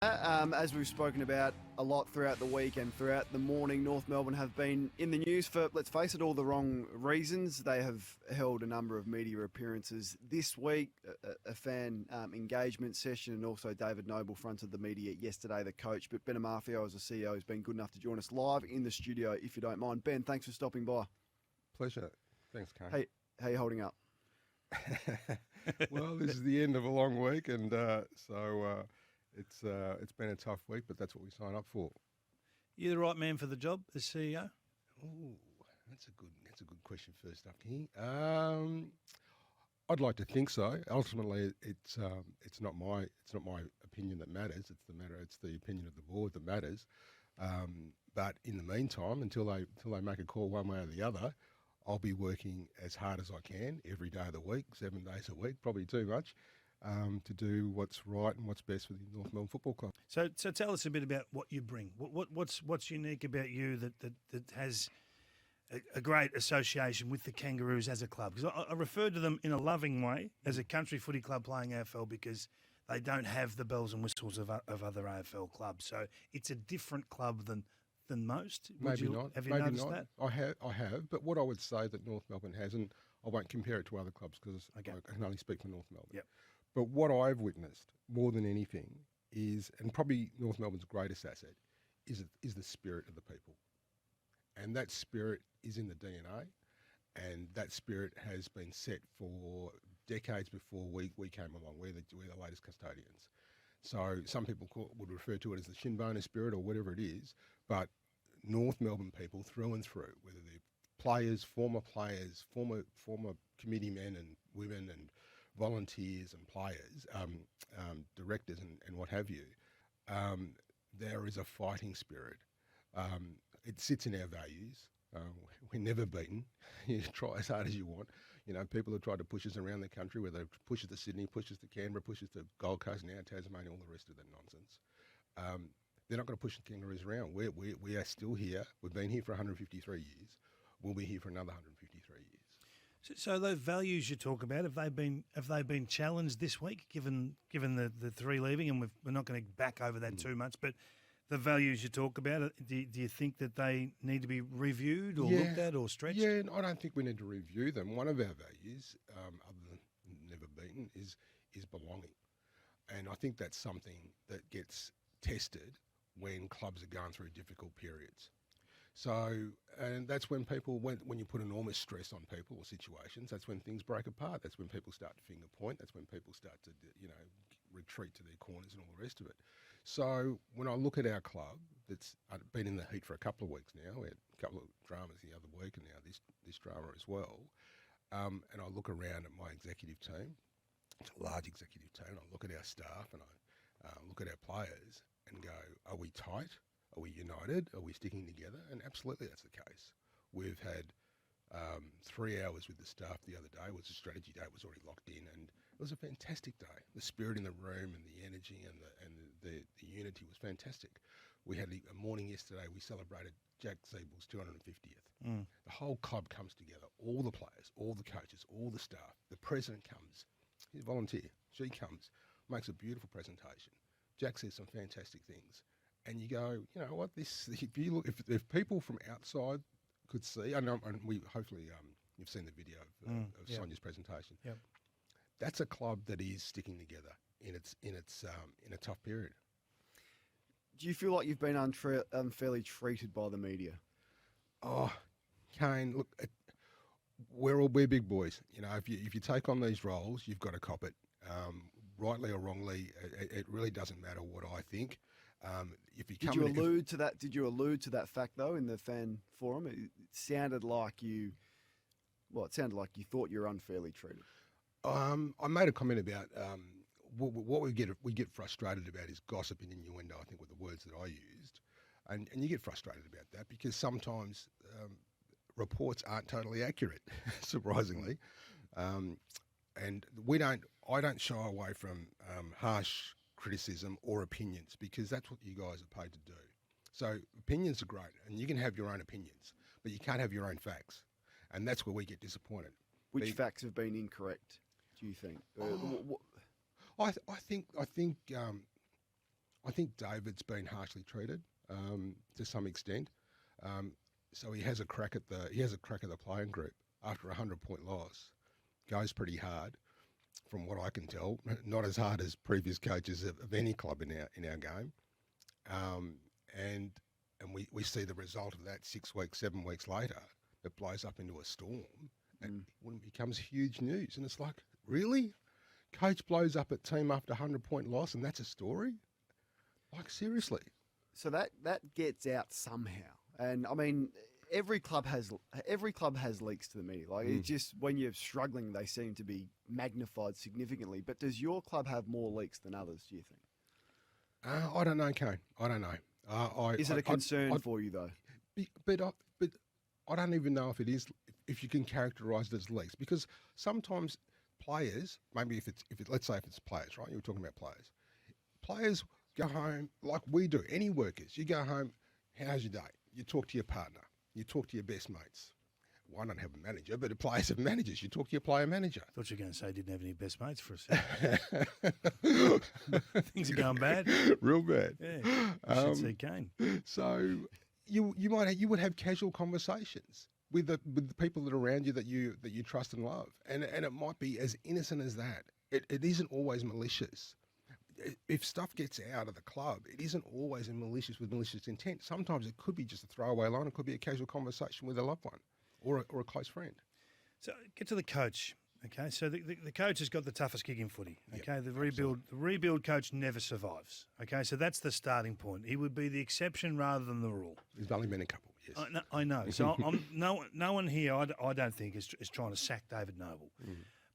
As we've spoken about a lot throughout the week and throughout the morning, North Melbourne have been in the news for, let's face it, all the wrong reasons. They have held a number of media appearances this week, a fan engagement session, and also David Noble fronted the media yesterday, the coach. But Ben Amarfio, as the CEO, has been good enough to join us live in the studio, if you don't mind. Ben, thanks for stopping by. Pleasure. Thanks, Kane. Hey, how you holding up? Well, this is the end of a long week, and so it's been a tough week, but that's what we sign up for. You the right man for the job as CEO? Oh, that's a good question. First up, King. I'd like to think so. Ultimately, it's not my opinion that matters. It's the opinion of the board that matters. But in the meantime, until they make a call one way or the other, I'll be working as hard as I can every day of the week, 7 days a week, probably too much, to do what's right and what's best for the North Melbourne Football Club. So tell us a bit about what you bring. What's unique about you that has a great association with the Kangaroos as a club? Because I refer to them in a loving way as a country footy club playing AFL because they don't have the bells and whistles of other AFL clubs. So it's a different club than most. Maybe not. Have you Maybe noticed not. that? I have. But what I would say that North Melbourne has, and I won't compare it to other clubs because I can only speak for North Melbourne. Yep. But what I've witnessed more than anything is, and probably North Melbourne's greatest asset, is the spirit of the people. And that spirit is in the DNA, and that spirit has been set for decades before we came along. We're the latest custodians. So some people would refer to it as the shin boner spirit or whatever it is, but North Melbourne people through and through, whether they're players, former committee men and women and volunteers and players, directors and what have you, there is a fighting spirit. It sits in our values. We're never beaten. You try as hard as you want. You know, people have tried to push us around the country, whether push us to Sydney, push us to Canberra, push us to Gold Coast, now Tasmania, all the rest of that nonsense. They're not going to push the Kangaroos around. We are still here. We've been here for 153 years. We'll be here for another 153 years. So those values you talk about, have they been challenged this week, given the three leaving, and we're not going to back over that too much, but the values you talk about, do you think that they need to be reviewed or looked at or stretched? Yeah, I don't think we need to review them. One of our values, other than never beaten, is belonging. And I think that's something that gets tested when clubs are going through difficult periods. So, and that's when when you put enormous stress on people or situations, that's when things break apart. That's when people start to finger point. That's when people start to, retreat to their corners and all the rest of it. So when I look at our club, that's been in the heat for a couple of weeks now. We had a couple of dramas the other week and now this drama as well. And I look around at my executive team. It's a large executive team. I look at our staff and I look at our players and go, are we tight? Are we united? Are we sticking together? And absolutely that's the case. We've had 3 hours with the staff the other day. It was a strategy day. It was already locked in, and it was a fantastic day. The spirit in the room and the energy and the unity was fantastic. We had a morning yesterday. We celebrated Jack Siebel's 250th. The whole club comes together. All the players, all the coaches, all the staff. The president comes. He's a volunteer. She comes, makes a beautiful presentation. Jack says some fantastic things. And you go, you know what? If people from outside could see, and we hopefully you've seen the video of Sonia's presentation. Yep. That's a club that is sticking together in a tough period. Do you feel like you've been unfairly treated by the media? Oh, Kane, look, we're big boys. You know, if you take on these roles, you've got to cop it. Rightly or wrongly, it really doesn't matter what I think. Did you allude to that? Did you allude to that fact though in the fan forum? It sounded like you thought you were unfairly treated. I made a comment about what we get frustrated about is gossip and innuendo. I think were the words that I used, and you get frustrated about that because sometimes reports aren't totally accurate, surprisingly, and I don't shy away from harsh criticism or opinions because that's what you guys are paid to do. So opinions are great, and you can have your own opinions, but you can't have your own facts, and that's where we get disappointed. Which facts have been incorrect, do you think? I think I think David's been harshly treated to some extent. So he has a crack at the playing group after a 100-point loss. Goes pretty hard, from what I can tell. Not as hard as previous coaches of any club in our game. And we see the result of that 6 weeks, 7 weeks later. It blows up into a storm, and it becomes huge news. And it's like, really? Coach blows up at team after 100-point loss, and that's a story? Like, seriously? So that gets out somehow. And I mean, every club has leaks to the media. Like it's just when you're struggling, they seem to be magnified significantly. But does your club have more leaks than others? Do you think? I don't know, Kane. I don't know. Is it a concern for you though? But I don't even know if it is. If you can characterise it as leaks, because sometimes players, maybe if it's let's say if it's players, right? You were talking about players. Players go home like we do. Any workers, you go home. How's your day? You talk to your partner. You talk to your best mates. Well, I don't have a manager, but the players have managers. You talk to your player manager. I thought you were going to say you didn't have any best mates for a second. Things are going bad. Real bad. Yeah, you should see Kane. So you would have casual conversations with the people that are around you that you trust and love, and it might be as innocent as that. It isn't always malicious. If stuff gets out of the club, it isn't always with malicious intent. Sometimes it could be just a throwaway line. It could be a casual conversation with a loved one or a close friend. So get to the coach. Okay, so the coach has got the toughest gig in footy. Okay, Yep, the rebuild coach never survives. Okay, so that's the starting point. He would be the exception rather than the rule. There's only been a couple. Yes, I know. So no one here. I don't think is trying to sack David Noble,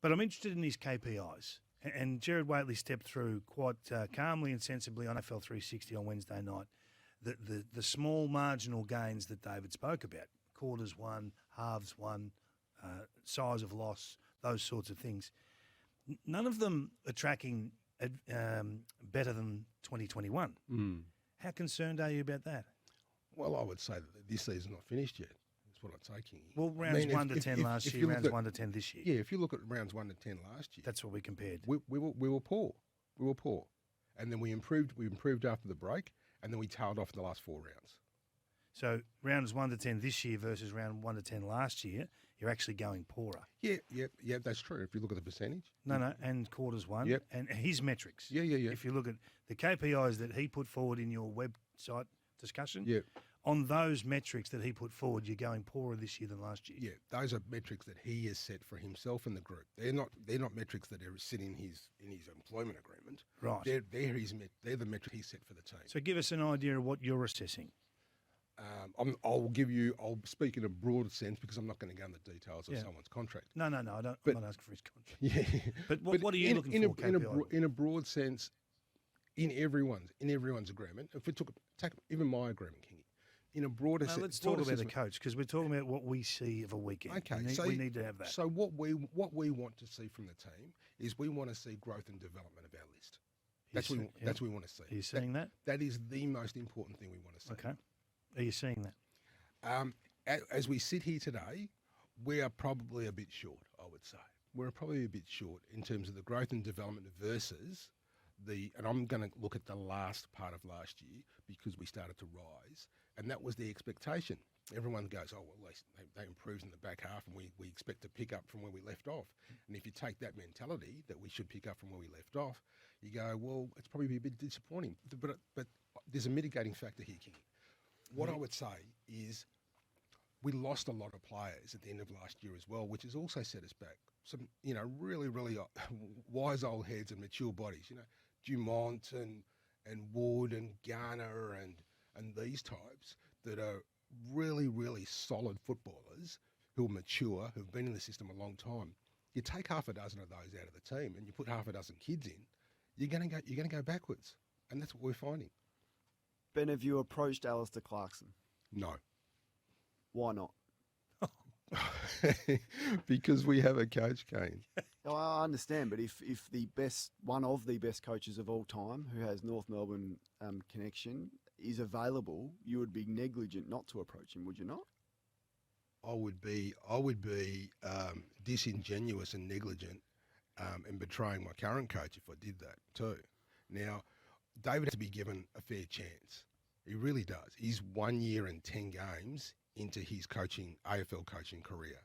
but I'm interested in his KPIs. And Gerard Whateley stepped through quite calmly and sensibly on AFL 360 on Wednesday night. The small marginal gains that David spoke about, quarters won, halves won, size of loss, those sorts of things. None of them are tracking better than 2021. How concerned are you about that? Well, I would say that this season's not finished yet. That's what I'm taking. Well, rounds 1 to 10 last year, rounds 1 to 10 this year. Yeah, if you look at rounds 1 to 10 last year, That's what we compared. we were poor. We were poor, and then we improved. We improved after the break, and then we tailed off in the last 4 rounds. So rounds 1 to 10 this year versus round 1 to 10 last year, you're actually going poorer. Yeah, that's true. If you look at the percentage. No, and quarters won. Yep. And his metrics. Yeah. If you look at the KPIs that he put forward in your website discussion, Yeah. on those metrics that he put forward, you're going poorer this year than last year. Yeah, those are metrics that he has set for himself and the group. They're not metrics that are sitting in his employment agreement. Right. They're the metrics he set for the team. So give us an idea of what you're assessing. I'll speak in a broad sense because I'm not going to go into the details of someone's contract. No, I don't. I'm not asking for his contract. Yeah. But what are you looking for, KPI? In a broad sense, in everyone's agreement, if we take even my agreement, Kingy, in a broader sense. Let's talk about the coach because we're talking about what we see of a weekend. Okay, we need to have that. So what we want to see from the team is we want to see growth and development of our list. That's what we want to see. Are you seeing that? That is the most important thing we want to see. Okay. Are you seeing that? As we sit here today, we are probably a bit short, I would say. We're probably a bit short in terms of the growth and development versus and I'm going to look at the last part of last year because we started to rise, and that was the expectation. Everyone goes, oh, well, they improved in the back half, and we expect to pick up from where we left off. And if you take that mentality that we should pick up from where we left off, you go, well, it's probably a bit disappointing. But there's a mitigating factor here, King. What I would say is we lost a lot of players at the end of last year as well, which has also set us back. Some, really, really wise old heads and mature bodies, Dumont and Wood and Garner and these types that are really, really solid footballers who are mature, who've been in the system a long time. You take half a dozen of those out of the team and you put half a dozen kids in, you're going to go backwards, and that's what we're finding. Ben, have you approached Alistair Clarkson? No. Why not? Because we have a coach, Kane. Oh, I understand, but if one of the best coaches of all time, who has North Melbourne connection, is available, you would be negligent not to approach him, would you not? I would be disingenuous and negligent and betraying my current coach if I did that too. Now, David has to be given a fair chance. He really does. He's 1 year and 10 games into his AFL coaching career,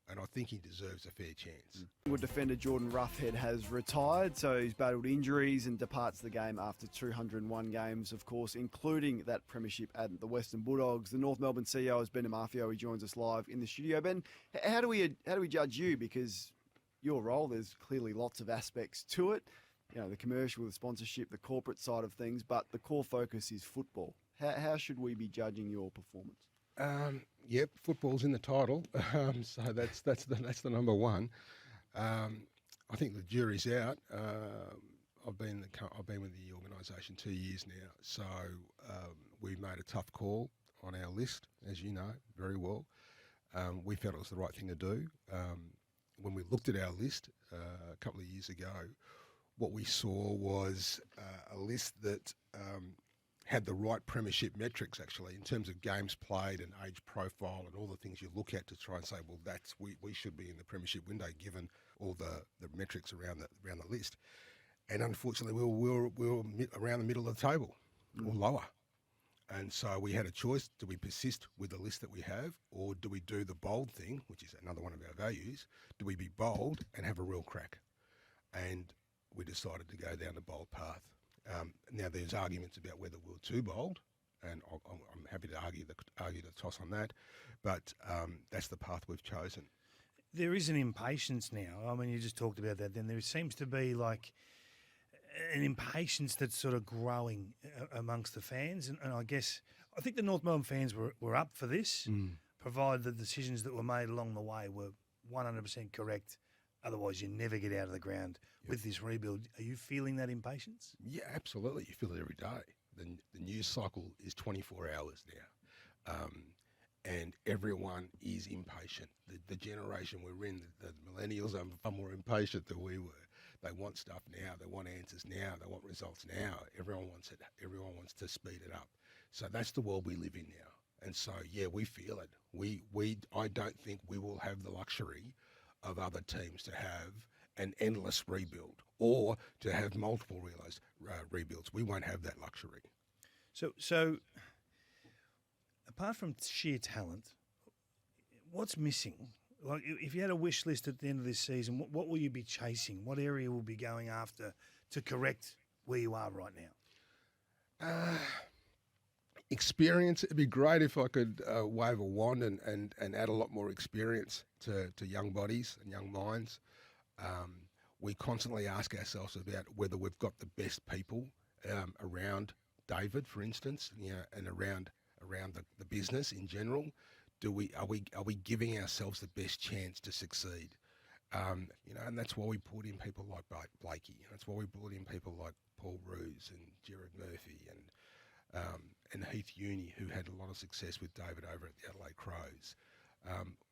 and I think he deserves a fair chance. Good defender Jordan Roughhead has retired, so he's battled injuries and departs the game after 201 games, of course, including that premiership at the Western Bulldogs. The North Melbourne CEO is Ben Amarfio. He joins us live in the studio. Ben, how do we judge you? Because your role, there's clearly lots of aspects to it. You know, the commercial, the sponsorship, the corporate side of things, but the core focus is football. How should we be judging your performance? Yep, football's in the title, so that's the number one. I think the jury's out. I've been with the organisation 2 years now, so we made a tough call on our list, as you know very well. We felt it was the right thing to do. When we looked at our list a couple of years ago, what we saw was a list that had the right premiership metrics, actually, in terms of games played and age profile and all the things you look at to try and say, well, we should be in the premiership window given all the metrics around the list. And unfortunately, we were around the middle of the table or lower. And so we had a choice: do we persist with the list that we have, or do we do the bold thing, which is another one of our values? Do we be bold and have a real crack? And we decided to go down the bold path. Now, there's arguments about whether we're too bold, and I'm happy to argue the toss on that, but that's the path we've chosen. There is an impatience now. I mean, you just talked about that. Then there seems to be like an impatience that's sort of growing amongst the fans, and I think the North Melbourne fans were up for this, provided the decisions that were made along the way were 100% correct. Otherwise, you never get out of the ground with this rebuild. Are you feeling that impatience? Yeah, absolutely. You feel it every day. The news cycle is 24 hours now, and everyone is impatient. The generation we're in, the millennials, are far more impatient than we were. They want stuff now. They want answers now. They want results now. Everyone wants it. Everyone wants to speed it up. So that's the world we live in now. And so, yeah, we feel it. I don't think we will have the luxury of other teams to have an endless rebuild or to have multiple rebuilds. We won't have that luxury. So apart from sheer talent, what's missing? Like, if you had a wish list at the end of this season, what will you be chasing? What area will be going after to correct where you are right now? Experience. It'd be great if I could wave a wand and add a lot more experience to young bodies and young minds. We constantly ask ourselves about whether we've got the best people around David, for instance, and around the business in general. Are we giving ourselves the best chance to succeed? And that's why we put in people like Blakey. That's why we put in people like Paul Roos and Jared Murphy and Heath Uni, who had a lot of success with David over at the Adelaide Crows.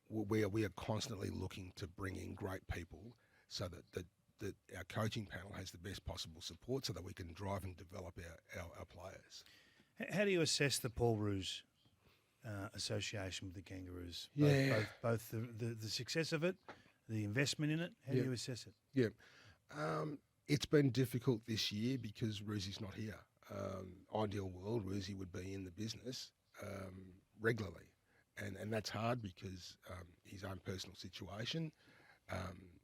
We are constantly looking to bring in great people so that our coaching panel has the best possible support so that we can drive and develop our players. How do you assess the Paul Roos association with the Kangaroos? Both the success of it, the investment in it. How do you assess it? Yeah. It's been difficult this year because Roosy's not here. Ideal world, Roosie would be in the business regularly. And that's hard because his own personal situation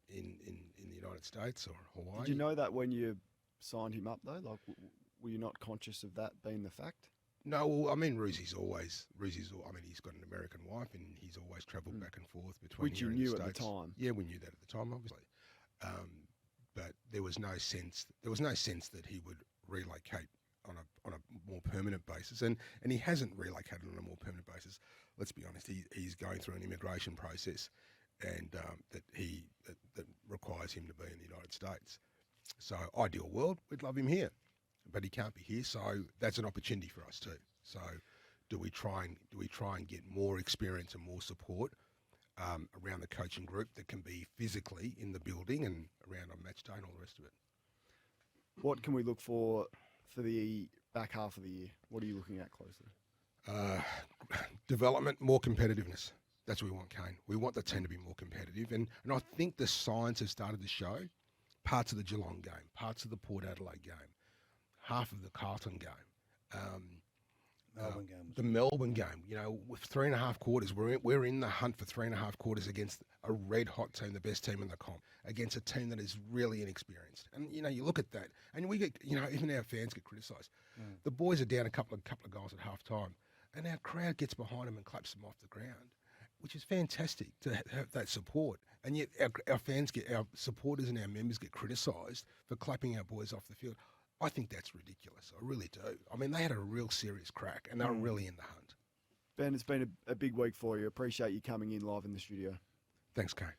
in the United States or Hawaii. Did you know that when you signed him up, though? Like, were you not conscious of that being the fact? No, well, I mean, he's got an American wife and he's always travelled back and forth between Which here you and knew the at States. the time. Yeah, we knew that at the time, obviously. But there was no sense that he would relocate on a more permanent basis, and he hasn't relocated on a more permanent basis. Let's be honest, he's going through an immigration process, and that requires him to be in the United States. So, ideal world, we'd love him here, but he can't be here. So that's an opportunity for us too. So, do we try and get more experience and more support around the coaching group that can be physically in the building and around on match day and all the rest of it? What can we look for the back half of the year? What are you looking at closely? Development, more competitiveness. That's what we want, Kane. We want the team to be more competitive. And I think the signs have started to show. Parts of the Geelong game, parts of the Port Adelaide game. half of the Carlton game. Melbourne game. The Melbourne game, with 3.5 quarters, we're in the hunt for 3.5 quarters against a red hot team, the best team in the comp, against a team that is really inexperienced. And you look at that, and we get, even our fans get criticised. The boys are down a couple of goals at half time, and our crowd gets behind them and claps them off the ground, which is fantastic to have that support. And yet our supporters and our members get criticised for clapping our boys off the field. I think that's ridiculous. I really do. I mean, they had a real serious crack, and they were really in the hunt. Ben, it's been a big week for you. Appreciate you coming in live in the studio. Thanks, Kane.